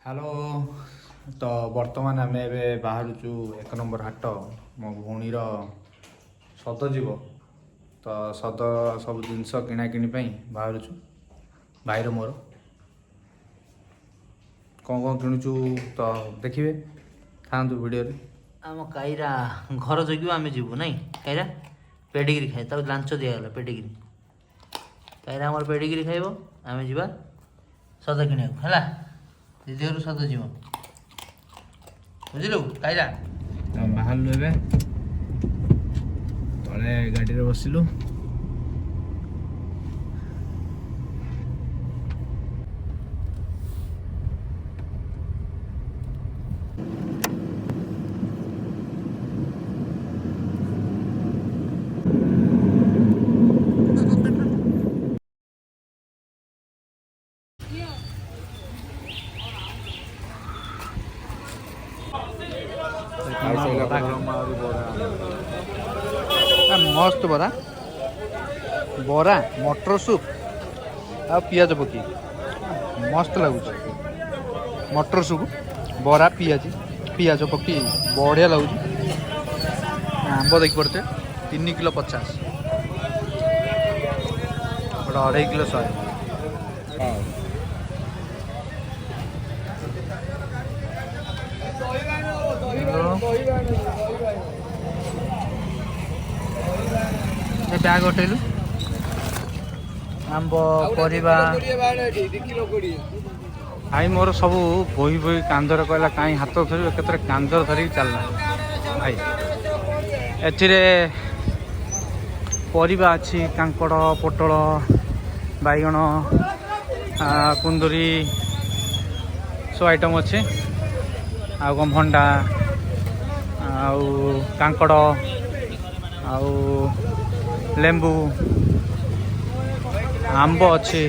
Hello. तो बर्तमान आम ए बाहर एक नंबर हाट मो भौणीर सद जीव तो सद सब जिनस किणाकिणी बाहर भाईर मोर कौन कौन किणुचु तो देखिए था वीडियो आम काईरा घर जगिव आम जीवु ना काईरा पेडिग्री खाए तक लांच दिगला पेडिग्री काईरा आम पेडिग्री खाइब आम जा सद किणा दीदी घर सद जीव बुझलु काईरा बाहर ए तले गाड़ी रे बसिलु मस्त बरा बरा मटर सूप आ पियाज पकी मस्त लगुच मटर सूप बरा पियाज पकी बढ़िया लगुच आंब देख पड़ते 3 किलो 50 2.5 किलो 100 बैग उठेलु आंब परिबा भाई मोर सब बोही बोही कांदर कहला कहीं हाथ धर केतरे कांदर धरिक चलना भाई एथिरे परिबा अच्छी कांकड़ पोटल बैगण कुंदरी सब आइटम अच्छे आउ भंडा आउ कांकड़ आउ लेंबू आंब अच्छे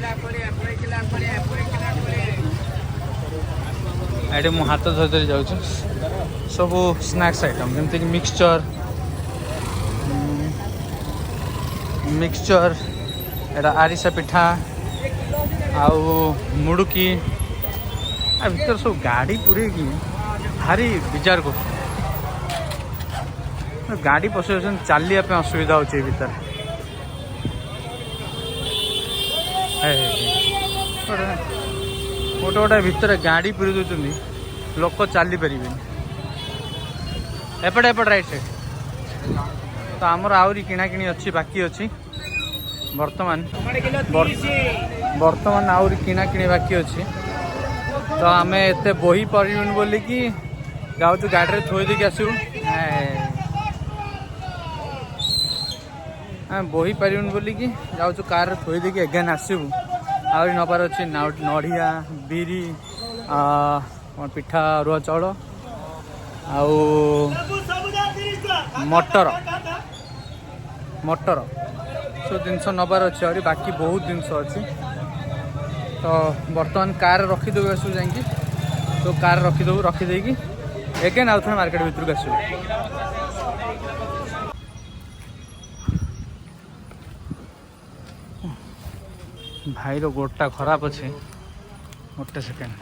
ये मु हाथ धरी धरी जाऊँ सब स्नैक्स आइटम जमती कि मिक्सचर एटा आरिसा पिठा आउ मुड़ुकी आ भीतर सब गाड़ी पूरे की भारी विचार कर गाड़ी पशु चलिया असुविधा होची भीतर गोटे गोटे भीतर गाड़ी पूरी दूसरी लोक चली पारे एपटे एपटे राइट साइड तो आमर आहरी किणाकिणी अच्छी बाकी अच्छी बर्तमान आहरी किणाकिणी बाकी अच्छी तो आम एत बोही पार्बन बोलिकी जाऊँ गाड़ी में थोई देकी आसू बोही पार्बन बोलिकी जाऊँ कार थोई देकी एगेन आसबू आहरी नबार अच्छे नड़िया बिरी पिठा अरुआ चाउल आउ मटर मटर सब जिनस नबार अच्छे आहरी बाकी बहुत जिनस अच्छी तो बर्तमान कार रखीदेव आसू जा तो कार रखीदेव रखीदेकी एगेन आउ थे मार्केट भीतर को आसू भाई रो गोटा खराब अच्छे गोटे सेकेंड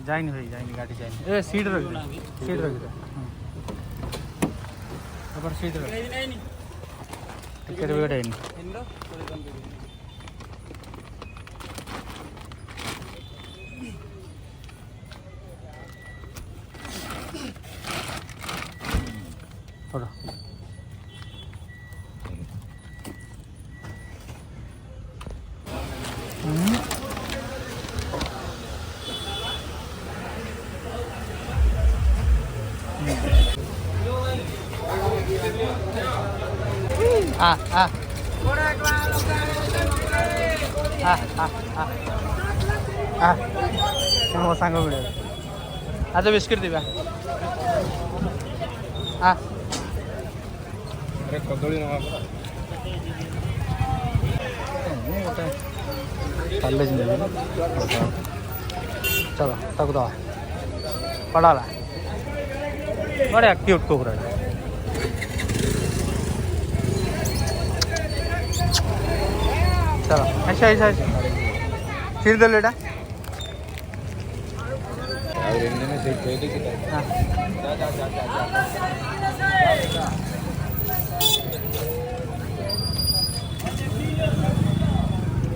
जाइनी भाई जाइनी गाड़ी जाइनी ए सीट रख दे सीट रख टिकेट वगैरह थोड़ा मो सांग मिले आज बिस्किट दिबा कदली चलो तक दवा पड़ाला बड़े क्यूट कुकुर ଆଇସା ଚିରି ଦେଲେ ଏଇଟା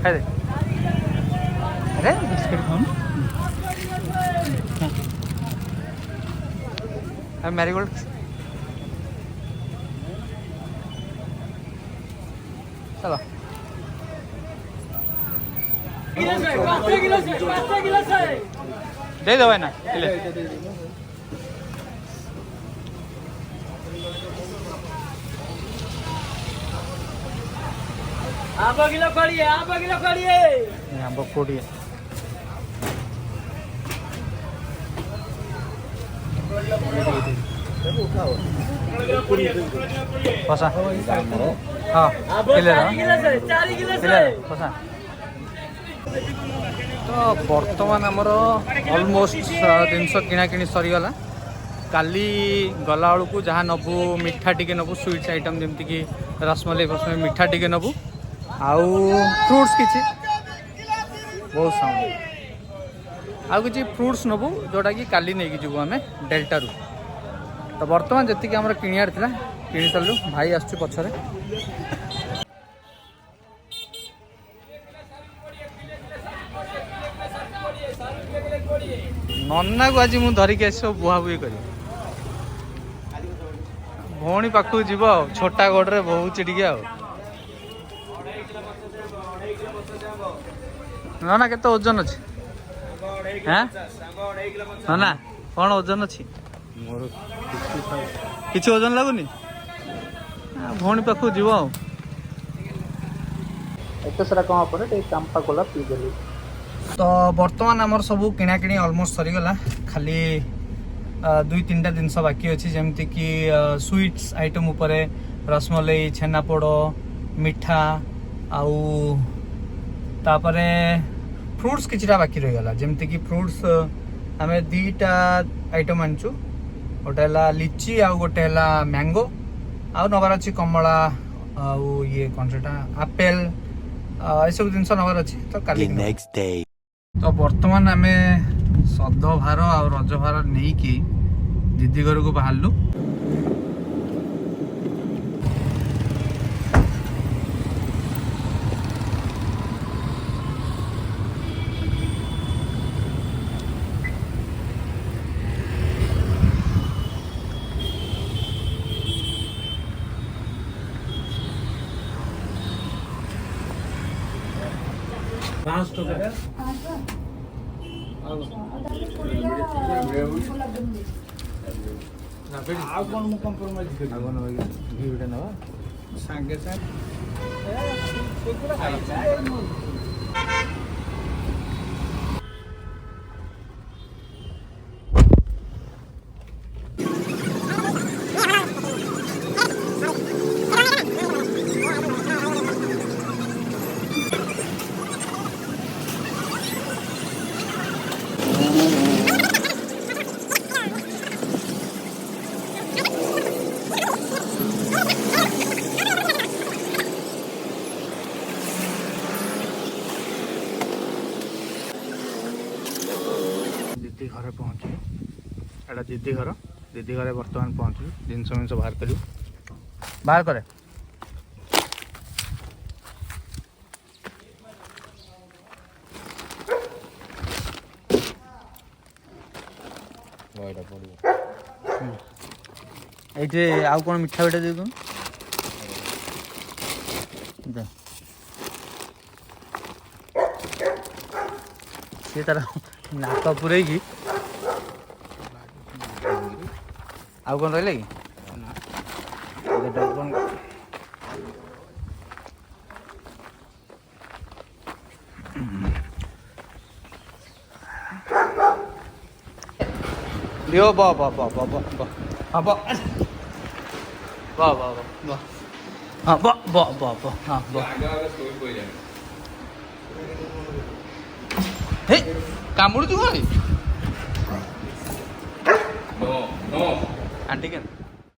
ଖାଇଦେ अरे बिस्किट खाऊं मैरीगोल्ड चलो दे दो ना आंबो किलो खड़िए आंब कोड़ी पसा हाँ पसा तो बर्तमान आमर ऑलमोस्ट जिनस किना किणी सरीगला काली गला बेलू जहाँ नबू मिठा टिके नबू स्वीट्स आइटम जमती कि रसमलाई फसमलाई मिठा टिके नबू आउ फ्रुट्स किछि बहुत साउंड आउ किछि फ्रुट्स नबू जोटा कि काली नहीं जीवु आमे डेल्टा रु तो बर्तमान जी आम किणियार था किणी सारू भाई आसु पछरे नन्ना को आज मुझे धरिकी आस बुहा बुही कर भौणी पाखक जीव छोटा गोड़े बहुत टिके ना केते ओजन अच्छी हाँ ना कौन ओजन अच्छी किसी ओजन लगुनि भौणी पाखक जीव एत सारा कम पर चांपा कोला पीदेली तो बर्तमान आमर सब किणाकिणी ऑलमोस्ट सरीगला खाली 2-3टा जिनस बाकी अच्छी जमती कि स्वीट्स आइटम उपरे रसमलाई छेनापोड़ मिठा आउ तापरे फ्रुट्स किछिटा बाकी रहीगला जमती कि फ्रुट्स आम 2टा आइटम आनचु गोटे है लिची आउ गोटे है मैंगो आउ नबार अच्छी कमला आउ ये कौन से आपेल ये सब जिन नबार अच्छी तो काली तो बर्तमान आम सद भार आ रज भार नहीं कि दीदी घर को बाहरलु सांगे दीदी घर पहुँचू एटा दीदी घर बर्तमान पहुँचू जिनस मिनस बाहर करूँ बाहर करे ये आउ कौन मिठा बिठा दे तू सी तार नाक पूरे की आउ कौन रहा कि लियो बा बा बा बा बा बा हाँ बा बा बा बा हाँ बा बा बा बा हाँ बा हे कामुड़ू तू आंटी के